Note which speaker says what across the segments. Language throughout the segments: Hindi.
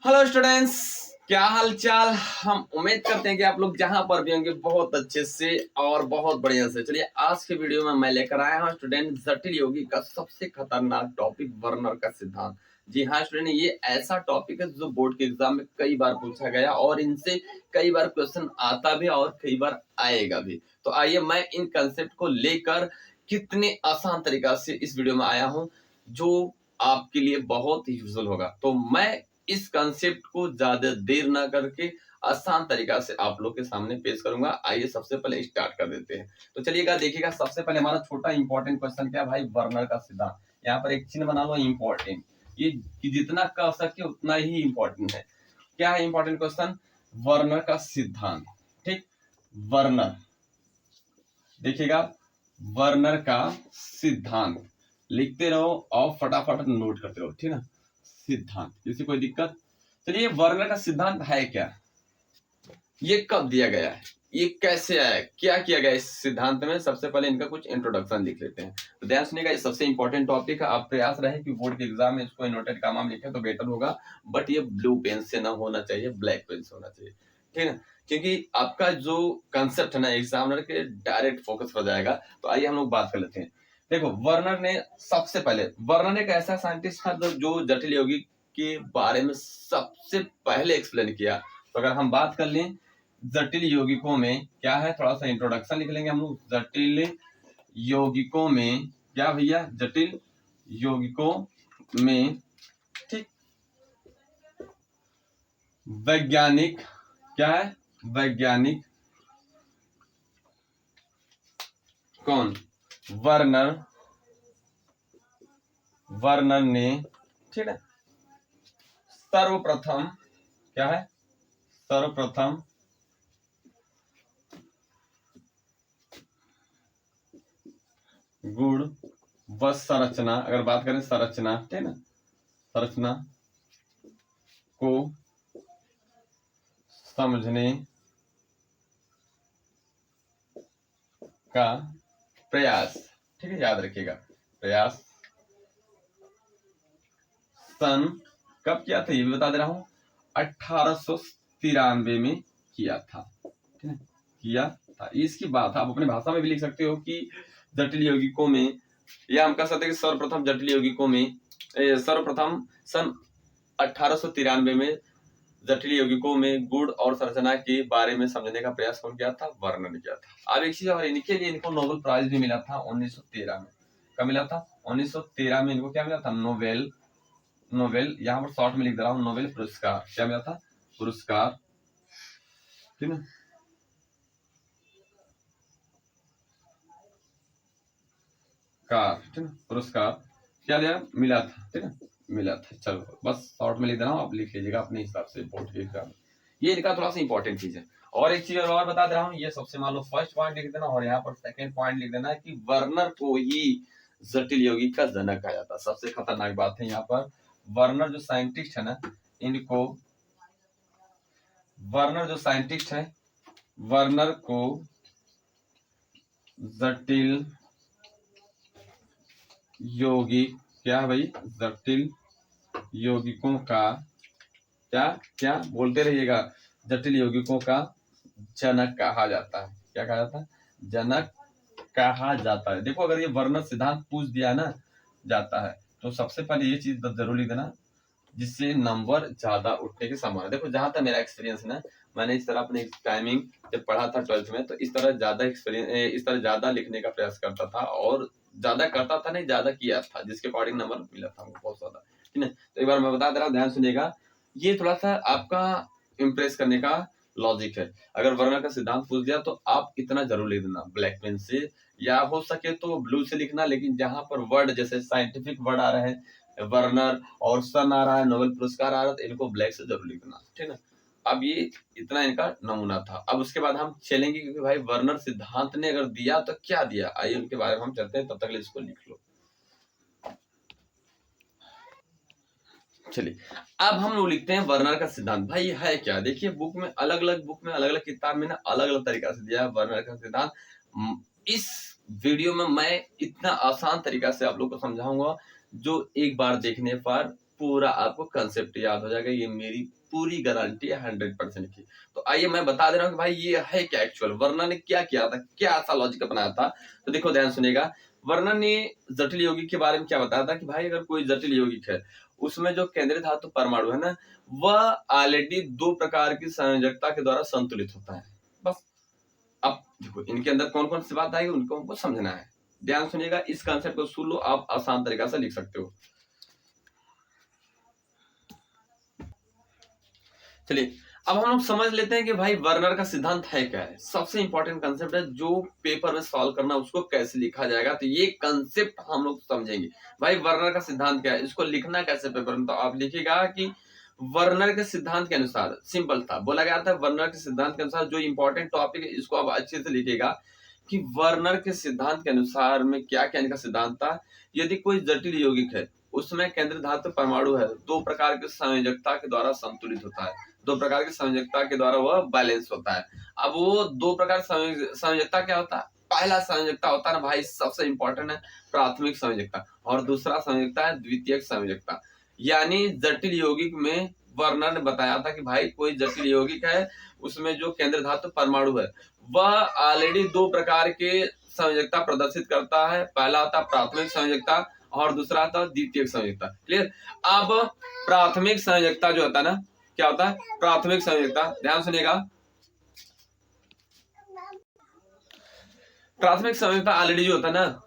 Speaker 1: हेलो स्टूडेंट्स, क्या हाल चाल। हम उम्मीद करते हैं कि आप लोग जहां पर भी होंगे बहुत अच्छे से और बहुत बढ़िया से। चलिए आज के वीडियो में मैं लेकर आया हूं स्टूडेंट जटिल योगी का सबसे खतरनाक टॉपिक वर्नर का सिद्धांत। जी हाँ स्टूडेंट, ये ऐसा टॉपिक है जो बोर्ड के एग्जाम में कई बार पूछा गया और इनसे कई बार क्वेश्चन आता भी और कई बार आएगा भी। तो आइए मैं इन कंसेप्ट को लेकर कितने आसान तरीका से इस वीडियो में आया हूँ जो आपके लिए बहुत ही यूजफुल होगा। तो मैं इस कंसेप्ट को ज्यादा देर ना करके आसान तरीका से आप लोग के सामने पेश करूंगा। आइए सबसे पहले स्टार्ट कर देते हैं। तो चलिएगा देखिएगा, सबसे पहले हमारा छोटा इंपॉर्टेंट क्वेश्चन क्या है भाई, वर्नर का सिद्धांत। यहाँ पर एक चिन्ह बना लो इंपॉर्टेंट, ये कि जितना कह सके उतना ही इंपॉर्टेंट है। क्या है इंपॉर्टेंट क्वेश्चन? वर्नर का सिद्धांत। ठीक, वर्नर देखिएगा, वर्नर का सिद्धांत लिखते रहो और फटाफट नोट करते रहो, ठीक है ना। सिद्धांत, किसी कोई दिक्कत? चलिए वर्नर का सिद्धांत है क्या, ये कब दिया गया है, ये कैसे आया, क्या किया गया इस सिद्धांत में। सबसे पहले इनका कुछ इंट्रोडक्शन लिख लेते हैं। तो ध्यान सुनिएगा, ये सबसे इंपॉर्टेंट टॉपिक है। आप प्रयास रहे कि बोर्ड के एग्जाम में इसको इनोटेड का नाम लिखे तो बेटर होगा, बट ये ब्लू पेन से ना होना चाहिए, ब्लैक पेन से होना चाहिए, ठीक है। क्योंकि आपका जो कंसेप्ट है ना एग्जामिनर के डायरेक्ट फोकस हो जाएगा। तो आइए हम लोग बात कर लेते हैं। देखो वर्नर ने सबसे पहले, वर्नर एक ऐसा साइंटिस्ट था जो जटिल यौगिक के बारे में सबसे पहले एक्सप्लेन किया। तो अगर हम बात कर लें जटिल यौगिकों में क्या है, थोड़ा सा इंट्रोडक्शन लिख लेंगे हम लोग। जटिल यौगिकों में क्या भैया, जटिल यौगिकों में ठीक वैज्ञानिक क्या है, वैज्ञानिक कौन, वर्नर, वर्नर ने ठीक है सर्वप्रथम क्या है, सर्वप्रथम गुण व संरचना, अगर बात करें संरचना, ठीक है ना, संरचना को समझने का प्रयास, ठीक है, याद रखिएगा प्रयास सन कब किया था ये भी बता दे रहा हूं, 1893 में किया था, ठीक है, किया था। इसकी बात आप अपनी भाषा में भी लिख सकते हो कि जटिल यौगिकों में, या हम कह सकते हैं कि सर्वप्रथम जटिल यौगिकों में सर्वप्रथम सन 1893 में जटिल यौगिकों में गुण और संरचना के बारे में समझने का प्रयास कौन किया था, वर्नर ने किया था। अब एक चीज और, इनके लिए इनको नोबेल प्राइज भी मिला था 1913 में। कब मिला था? 1913 में इनको क्या मिला था, नोबेल, नोबेल यहाँ पर शॉर्ट में लिख दे रहा हूँ, नोबेल पुरस्कार। क्या मिला था? पुरस्कार, ठीक है, ठीक है, पुरस्कार क्या दिया, मिला था, ठीक है, मिला था। चलो बस शॉर्ट में लिख दे रहा हूँ, आप लिख लीजिएगा अपने हिसाब से बोर्ड के एग्जाम में। ये इनका थोड़ा सा इंपॉर्टेंट चीज है। और एक चीज और बता दे रहा हूँ, ये सबसे मान लो फर्स्ट पॉइंट लिख देना और यहाँ पर सेकंड पॉइंट लिख देना कि वर्नर को ही जटिल यौगिक का जनक कहा जाता है। सबसे खतरनाक बात है यहाँ पर, वर्नर जो साइंटिस्ट है ना, इनको वर्नर जो साइंटिस्ट है, वर्नर को जटिल यौगिक क्या है भाई, जटिल यौगिकों का क्या क्या बोलते रहिएगा, जटिल यौगिकों का जनक कहा जाता है। क्या कहा जाता है? जनक कहा जाता है। देखो अगर ये वर्नर सिद्धांत पूछ दिया ना जाता है तो सबसे पहले ये चीज जरूर लिख देना, जिससे नंबर ज्यादा उठने की संभावना। देखो जहां तक मेरा एक्सपीरियंस है ना, मैंने इस तरह अपने टाइमिंग जब पढ़ा था 12th में, तो इस तरह ज्यादा एक्सपीरियंस, इस तरह ज्यादा लिखने का प्रयास करता था और ज्यादा करता था नहीं, ज्यादा किया था, जिसके अकॉर्डिंग नंबर मिला था बहुत ज्यादा, ठीक है। तो एक बार मैं बता दे रहा हूँ, ध्यान सुनिएगा, ये थोड़ा सा आपका इम्प्रेस करने का लॉजिक है। अगर वर्नर का सिद्धांत पूछ दिया तो आप इतना जरूर लिख देना ब्लैक पेन से, या हो सके तो ब्लू से लिखना, लेकिन जहां पर वर्ड जैसे साइंटिफिक वर्ड आ रहे हैं, वर्नर और सन आ रहा है, नोबेल पुरस्कार आ रहा है, तो इनको ब्लैक से जरूर लिखना, ठीक है। अब ये इतना इनका नमूना था। अब उसके बाद हम चलेंगे, क्योंकि भाई वर्नर सिद्धांत ने अगर दिया तो क्या दिया, आइए उनके बारे में हम चलते हैं, तब तक इसको लिख लो। चलिए अब हम लोग लिखते हैं वर्नर का सिद्धांत। भाई है क्या, देखिए बुक में अलग अलग, बुक में अलग अलग किताब में ना अलग अलग तरीका से दिया है वर्नर का सिद्धांत। इस वीडियो में मैं इतना आसान तरीका से आप लोग को समझाऊंगा जो एक बार देखने पर पूरा आपको कंसेप्ट याद हो जाएगा, ये मेरी पूरी गारंटी है 100% की। तो आइए मैं बता दे रहा हूँ कि भाई ये है क्या एक्चुअल, वर्णन ने क्या किया था, क्या ऐसा लॉजिक अपनाया था। तो देखो ध्यान सुनिएगा, वर्णन ने जटिल यौगिक के बारे में क्या बताया था कि भाई अगर कोई जटिल यौगिक है उसमें जो केंद्रीय धातु परमाणु है ना, वह ऑलरेडी दो प्रकार की संयोजकता के द्वारा संतुलित होता है। बस अब देखो इनके अंदर कौन कौन सी बात आएगी उनको हमको समझना है। ध्यान सुनिएगा, इस कंसेप्ट को सुन लो, आप आसान तरीका से लिख सकते हो। चलिए अब हम लोग समझ लेते हैं कि भाई वर्नर का सिद्धांत है क्या है। सबसे इंपॉर्टेंट कंसेप्ट है जो पेपर में सॉल्व करना उसको कैसे लिखा जाएगा, तो ये कंसेप्ट हम लोग समझेंगे। भाई वर्नर का सिद्धांत क्या है, इसको लिखना कैसे पेपर में, तो आप लिखिएगा कि वर्नर के सिद्धांत के अनुसार, सिंपल था, बोला गया था वर्नर के सिद्धांत के अनुसार जो इंपॉर्टेंट टॉपिक है इसको आप अच्छे से लिखिएगा कि वर्नर के सिद्धांत के अनुसार में क्या क्या इनका सिद्धांत था। यदि कोई जटिल यौगिक है उसमें केंद्रीय धातु परमाणु है, दो प्रकार की संयोजकता के द्वारा संतुलित होता है, दो प्रकार की संयोजकता के द्वारा वह बैलेंस होता है। अब वो दो प्रकार संयोजकता क्या होता है, पहला संयोजकता होता है ना भाई, सबसे इंपॉर्टेंट है प्राथमिक संयोजकता, और दूसरा संयोजकता है द्वितीयक संयोजकता। यानी जटिल यौगिक में वर्नर ने बताया था कि भाई कोई जटिल यौगिक है उसमें जो केंद्र धातु परमाणु है वह ऑलरेडी दो प्रकार के संयोजकता प्रदर्शित करता है, पहला होता है प्राथमिक संयोजकता और दूसरा होता है द्वितीयक संयोजकता। क्लियर। अब प्राथमिक संयोजकता जो होता है ना, क्या होता है प्राथमिक संयोजकता, ध्यान सुनिएगा, प्राथमिक संयोजकता ऑलरेडी जो होता है ना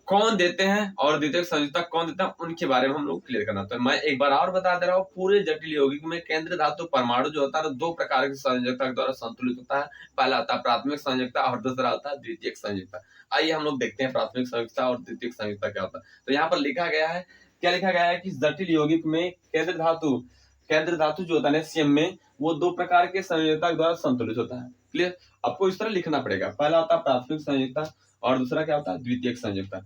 Speaker 1: कौन देते हैं और द्वितीयक संयोजकता कौन देता है उनके बारे में हम लोग क्लियर करना। तो मैं एक बार और बता दे रहा हूँ, पूरे जटिल यौगिक में केंद्र धातु परमाणु जो होता है दो प्रकार की संयोजकता के द्वारा संतुलित होता है, पहला होता है प्राथमिक संयोजकता और दूसरा होता है द्वितीयक संयोजकता। आइए हम लोग देखते हैं प्राथमिक संयोजकता और द्वितीयक संयोजकता क्या होता है। तो यहाँ पर लिखा गया है, क्या लिखा गया है कि जटिल यौगिक में केंद्र धातु जो होता है सीएम में वो दो प्रकार के संयोजकता के द्वारा संतुलित होता है। क्लियर। आपको इस तरह लिखना पड़ेगा, पहला होता है प्राथमिक संयोजकता और दूसरा क्या होता है द्वितीयक संयोजकता।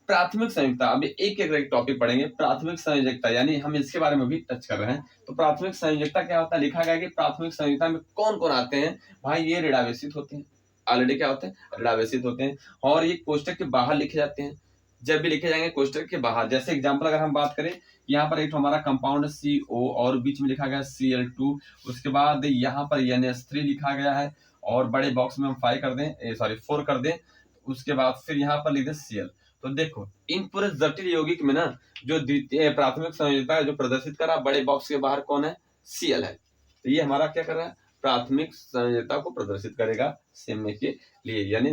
Speaker 1: प्राथमिक संयोजकता, अभी एक एक टॉपिक पढ़ेंगे। प्राथमिक संयोजकता यानी हम इसके बारे में भी टच कर रहे हैं। तो प्राथमिक संयोजकता क्या होता है, लिखा गया कि प्राथमिक संयोजकता में कौन कौन आते हैं, भाई ये ऋणावेशित होते हैं, ऑलरेडी क्या होते हैं ऋणावेशित होते हैं, और ये कोष्टक के बाहर लिखे जाते हैं। जब भी लिखे जाएंगे कोष्टक के बाहर, जैसे एग्जांपल अगर हम बात करें, यहाँ पर एक हमारा कंपाउंड CO और बीच में लिखा गया Cl2, उसके बाद यहाँ पर NH3 लिखा गया है और बड़े बॉक्स में हम 5 कर दें, सॉरी 4 कर दें, उसके बाद फिर यहाँ पर लिख दें Cl। तो देखो इन पूरे जटिल यौगिक में ना जो द्वितीय प्राथमिक संयोजकता है जो प्रदर्शित कर रहा है बड़े बॉक्स के बाहर कौन है, Cl है। तो ये हमारा क्या कर रहा है, प्राथमिक संयोजकता को प्रदर्शित करेगा सीएमए के लिए, यानी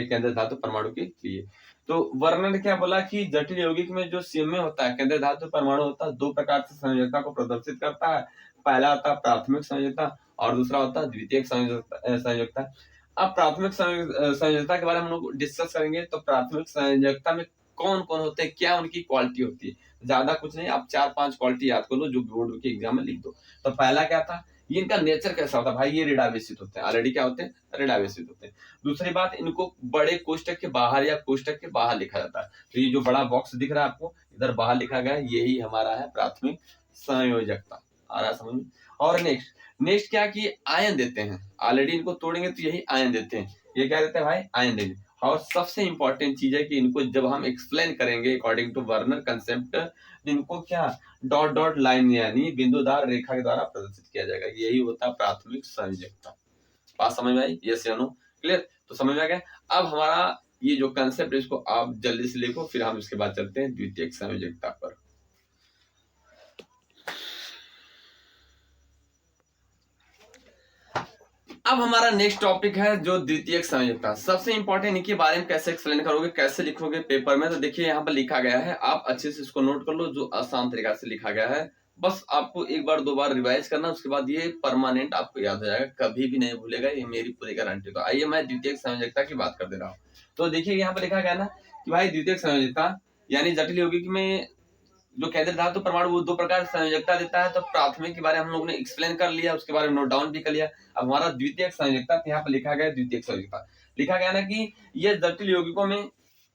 Speaker 1: केंद्र धातु परमाणु के लिए। तो वर्णन ने क्या बोला कि जटिल यौगिक में जो सीएमए होता है केंद्र धातु परमाणु होता है दो प्रकार से संयोजकता को प्रदर्शित करता है, पहला होता है प्राथमिक संयोजकता और दूसरा होता है द्वितीयक संयोजकता। अब प्राथमिक संयोजकता के बारे में हम लोग डिस्कस करेंगे। तो प्राथमिक संयोजकता में कौन कौन होते हैं, क्या उनकी क्वालिटी होती है, ज्यादा कुछ नहीं, आप 4-5 क्वालिटी याद कर लो जो बोर्ड के एग्जाम में लिख दो। तो पहला क्या था, ये इनका नेचर कैसा होता है, भाई ये ऋणावेशित होते हैं, ऑलरेडी क्या होते हैं ऋणावेशित होते हैं। दूसरी बात, इनको बड़े कोष्टक के बाहर या कोष्टक के बाहर लिखा जाता है। तो ये जो बड़ा बॉक्स दिख रहा है आपको इधर बाहर लिखा गया है, यही हमारा है प्राथमिक संयोजकता। आ रहा समझ में। और नेक्स्ट क्या कि आयन देते हैं, ऑलरेडी इनको तोड़ेंगे तो यही आयन देते हैं, ये क्या देते हैं भाई आयन देंगे। और सबसे इंपॉर्टेंट चीज है कि इनको जब हम एक्सप्लेन करेंगे अकॉर्डिंग टू वर्नर कंसेप्ट, इनको क्या डॉट डॉट लाइन यानी बिंदुदार रेखा के द्वारा प्रदर्शित किया जाएगा, यही होता है प्राथमिक संयोजकता। बात समझ में आई, यस या नो, क्लियर। तो समझ में आ गया। अब हमारा ये जो कंसेप्ट है इसको आप जल्दी से लिखो, फिर हम इसके बाद चलते हैं द्वितीयक संयोजकता पर। अब हमारा नेक्स्ट टॉपिक है जो द्वितीयक संयोजकता। सबसे इंपॉर्टेंट इनके बारे में कैसे एक्सप्लेन करोगे, कैसे लिखोगे पेपर में, तो देखिए यहाँ पर लिखा गया है, आप अच्छे से इसको नोट कर लो, जो आसान तरीका से लिखा गया है। बस आपको एक बार दो बार रिवाइज करना, उसके बाद ये परमानेंट आपको याद हो जाएगा, कभी भी नहीं भूलेगा, ये मेरी पूरी गारंटी। तो आइए मैं द्वितीयक संयोजकता की बात कर दे रहा हूँ। तो देखिए यहाँ पर लिखा गया ना कि भाई द्वितीयक संयोजकता यानी जटिल यौगिक में जो केंद्र धातु परमाणु वो दो प्रकार संयोजकता देता है। तो प्राथमिक के बारे में हम लोगों ने एक्सप्लेन कर लिया, उसके बारे में नोट डाउन भी कर लिया। अब हमारा द्वितीयक संयोजकता, यहाँ पर लिखा गया द्वितीयक संयोजकता, लिखा गया ना कि ये जटिल यौगिकों में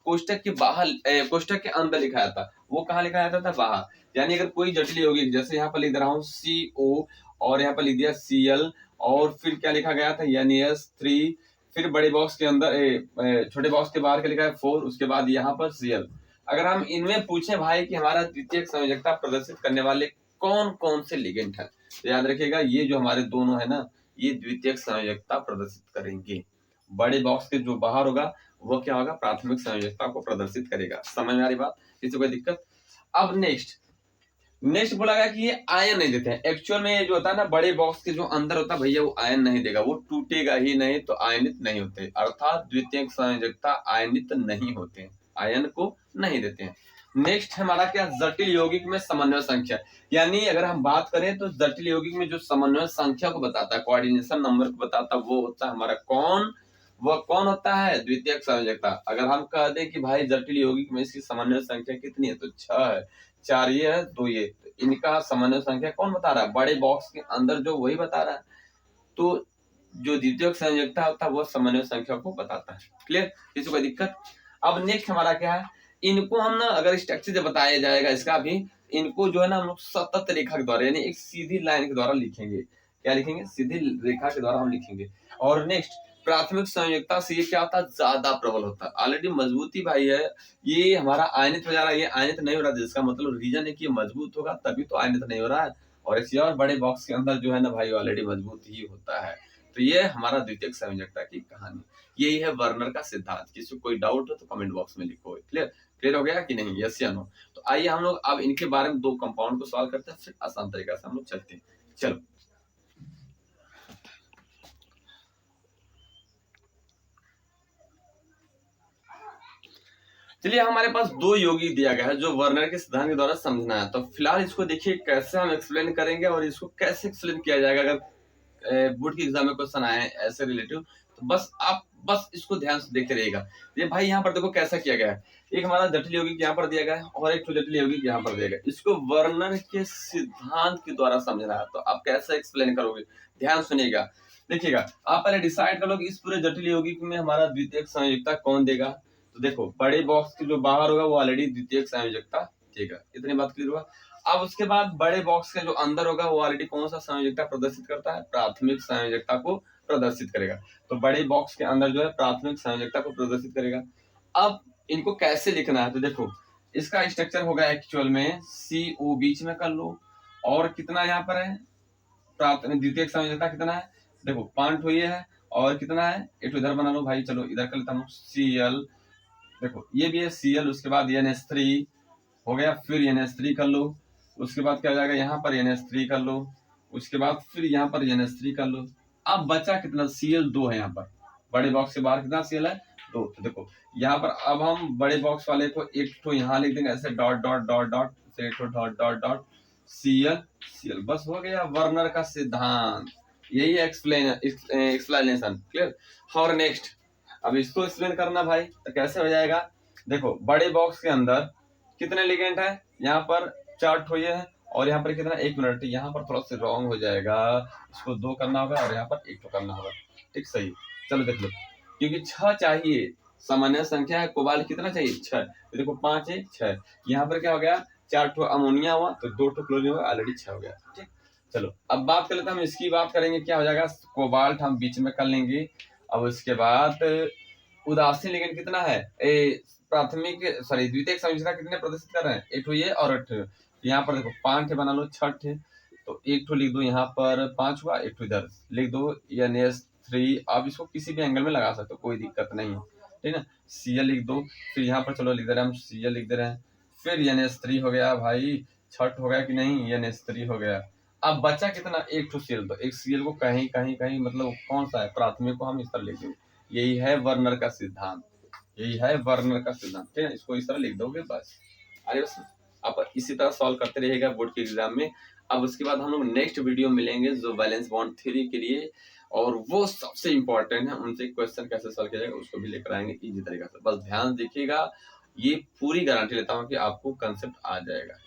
Speaker 1: कोष्टक के बाहर कोष्टक के अंदर लिखा जाता है, वो कहाँ लिखा जाता था, बाहर। यानी अगर कोई जटिल यौगिक, जैसे यहाँ पर लिख रहा हूँ CO और यहाँ पर लिख दिया Cl और फिर क्या लिखा गया था NH3, फिर बड़े बॉक्स के अंदर छोटे बॉक्स के बाहर क्या लिखा है 4, उसके बाद यहाँ पर Cl। अगर हम इनमें पूछे भाई कि हमारा द्वितीयक संयोजकता प्रदर्शित करने वाले कौन कौन से लिगेंड है। तो याद रखिएगा ये जो हमारे दोनों है ना, ये द्वितीयक संयोजकता प्रदर्शित करेंगे। बड़े बॉक्स के जो बाहर होगा वो क्या होगा, प्राथमिक संयोजकता को प्रदर्शित करेगा। समझ में आ रही बात, किसी कोई दिक्कत। अब नेक्स्ट बोला गया कि ये आयन नहीं देते हैं। एक्चुअल में ये जो होता है ना, बड़े बॉक्स के जो अंदर होता है भैया, वो आयन नहीं देगा, वो टूटेगा ही नहीं, तो आयनित नहीं होते, अर्थात द्वितीयक संयोजकता आयनित नहीं होते हैं, आयन को नहीं देते हैं। नेक्स्ट हमारा क्या, जटिल यौगिक में समन्वय संख्या। यानी अगर हम बात करें तो जटिल यौगिक में जो समन्वय संख्या को बताता है, कोऑर्डिनेशन नंबर को बताता है, वो होता है हमारा कौन, वह कौन होता है, द्वितीयक संयोजकता। अगर हम कह दें कि भाई जटिल यौगिक में इसकी समन्वय संख्या कितनी है, तो 6 है, 4 ये है, 2 ये, तो इनका समन्वय संख्या कौन बता रहा है, बड़े बॉक्स के अंदर जो वही बता रहा है। तो जो द्वितीयक संयोजकता होता है वो समन्वय संख्या को बताता है। क्लियर, किसी को दिक्कत। अब नेक्स्ट हमारा क्या है, इनको हम ना अगर स्ट्रक्चर से बताया जाएगा इसका भी, इनको जो है ना हम लोग सतत रेखा के द्वारा, यानी एक सीधी लाइन के द्वारा लिखेंगे। क्या लिखेंगे, सीधी रेखा के द्वारा हम लिखेंगे। और नेक्स्ट, प्राथमिक संयोजकता से ये क्या होता है, ज्यादा प्रबल होता है। ऑलरेडी मजबूती भाई है, ये हमारा आयनित हो जा रहा है, ये आयनित नहीं हो रहा, जिसका मतलब रीजन है कि ये मजबूत होगा तभी तो आयनित नहीं हो रहा है। और इसी और बड़े बॉक्स के अंदर जो है ना भाई, ऑलरेडी मजबूत ही होता है। तो ये हमारा द्वितीयक संयोजकता की कहानी, यही है वर्नर का सिद्धांत। किसी को कोई डाउट हो तो कमेंट बॉक्स में लिखो। क्लियर हो गया कि नहीं, यस या नो। तो आइए हम लोग अब इनके बारे में दो कंपाउंड को सॉल्व करते हैं, फिर आसान तरीका से हम लोग चलते हैं। चलो चलिए, हमारे पास दो यौगिक दिया गया है जो वर्नर के सिद्धांत के द्वारा समझना है। तो फिलहाल इसको देखिए कैसे हम एक्सप्लेन करेंगे और इसको कैसे एक्सप्लेन किया जाएगा। अगर बोर्ड के एग्जाम में क्वेश्चन आए हैं ऐसे रिलेटिव, तो बस आप इसको ध्यान से देखते रहिएगा। ये भाई यहाँ पर देखो कैसा किया गया है, एक हमारा जटिल यौगिक यहाँ पर दिया गया है और एक जटिल यौगिक यहाँ पर दिया गया है। इसको वर्नर के सिद्धांत के द्वारा समझना है, तो आप कैसे एक्सप्लेन करोगे, ध्यान सुनिएगा। देखिएगा, आप पहले डिसाइड कर लो कि इस पूरे जटिल यौगिक में हमारा द्वितीयक संयोजकता कौन देगा। तो देखो, बड़े बॉक्स के जो बाहर होगा वो ऑलरेडी द्वितीयक संयोजकता देगा, इतनी बात क्लियर हुआ। अब उसके बाद बड़े बॉक्स के जो अंदर होगा वो ऑलरेडी कौन सा संयोजकता प्रदर्शित करता है, प्राथमिक संयोजकता को प्रदर्शित करेगा। तो बड़े बॉक्स के अंदर जो है प्राथमिक संयोजकता को प्रदर्शित करेगा। अब इनको कैसे लिखना है, तो देखो इसका स्ट्रक्चर होगा एक्चुअल में CO बीच में कर लो, और कितना यहाँ पर है, प्राथमिक द्वितीयक संयोजकता कितना है, देखो 5 हुई है, और कितना है, एक इधर बना लो भाई, चलो इधर कर लेता हूँ Cl, देखो ये भी है Cl, उसके बाद NH3 हो गया, फिर NH3 कर लो, उसके बाद क्या हो जाएगा, यहाँ पर NH3 कर लो, उसके बाद फिर यहाँ पर NH3 कर लो। अब बचा कितना, Cl 2 है यहाँ पर, बड़े बॉक्स के बाहर कितना Cl है, 2। तो देखो यहाँ पर अब हम बड़े बॉक्स वाले को एक तो यहाँ लिख देंगे ऐसे डॉट डॉट डॉट डॉट, फिर एक डॉट डॉट डॉट Cl, बस हो गया वर्नर का सिद्धांत। यही एक्सप्लेनेशन। क्लियर। और नेक्स्ट, अब इसको एक्सप्लेन करना भाई, तो कैसे हो जाएगा, देखो बड़े बॉक्स के अंदर कितने लिगेंड है, यहाँ पर 4 ठो ये है, और यहाँ पर कितना, 1 मिनट, यहाँ पर थोड़ा सा रॉन्ग हो जाएगा, इसको 2 करना होगा और यहाँ पर 1 करना होगा। ठीक, सही। चलो देख लो, क्योंकि 6 चाहिए, सामान्य संख्या है, कोबाल्ट कितना चाहिए, 6। तो देखो 5 1 6, यहाँ पर क्या हो गया, 4 ठो अमोनिया हुआ, तो 2 ठो क्लोरीन हुआ, ऑलरेडी 6 हो गया। ठीक, चलो अब बात कर लेते हैं हम इसकी, बात करेंगे क्या हो जाएगा, कोबाल्ट हम बीच में कर लेंगे। अब उसके बाद उदासीन लिगेंड कितना है, प्राथमिक द्वितीयक संयोजकता कितने प्रदर्शित कर रहे हैं, 1 ये और 8। यहाँ पर देखो 5 बना लो, 6, तो 1 ठो लिख दो, यहाँ पर 5 हुआ, 1 इधर लिख दो, NH3। आप इसको किसी भी एंगल में लगा सकते हो, कोई दिक्कत नहीं है, ठीक है। Cl लिख दो, फिर यहाँ पर चलो लिख दे रहे हैं हम, Cl लिख दे रहे हैं, फिर NH3 हो गया भाई, 6 हो गया कि नहीं, NH3 हो गया। अब बचा कितना, 1 ठो Cl, तो एक Cl को कहीं कहीं कहीं मतलब कौन सा है, प्राथमिक को हम इस तरह लिख देंगे। यही है वर्नर का सिद्धांत, यही है वर्नर का सिद्धांत, ठीक है। इसको इस तरह लिख दोगे बस। अरे बस आप इसी तरह सॉल्व करते रहिएगा बोर्ड के एग्जाम में। अब उसके बाद हम लोग नेक्स्ट वीडियो मिलेंगे जो बैलेंस बॉन्ड थ्योरी के लिए, और वो सबसे इंपॉर्टेंट है, उनसे क्वेश्चन कैसे सॉल्व किया जाएगा उसको भी लेकर आएंगे इजी तरीका से। बस ध्यान देखिएगा, ये पूरी गारंटी लेता हूँ कि आपको कंसेप्ट आ जाएगा।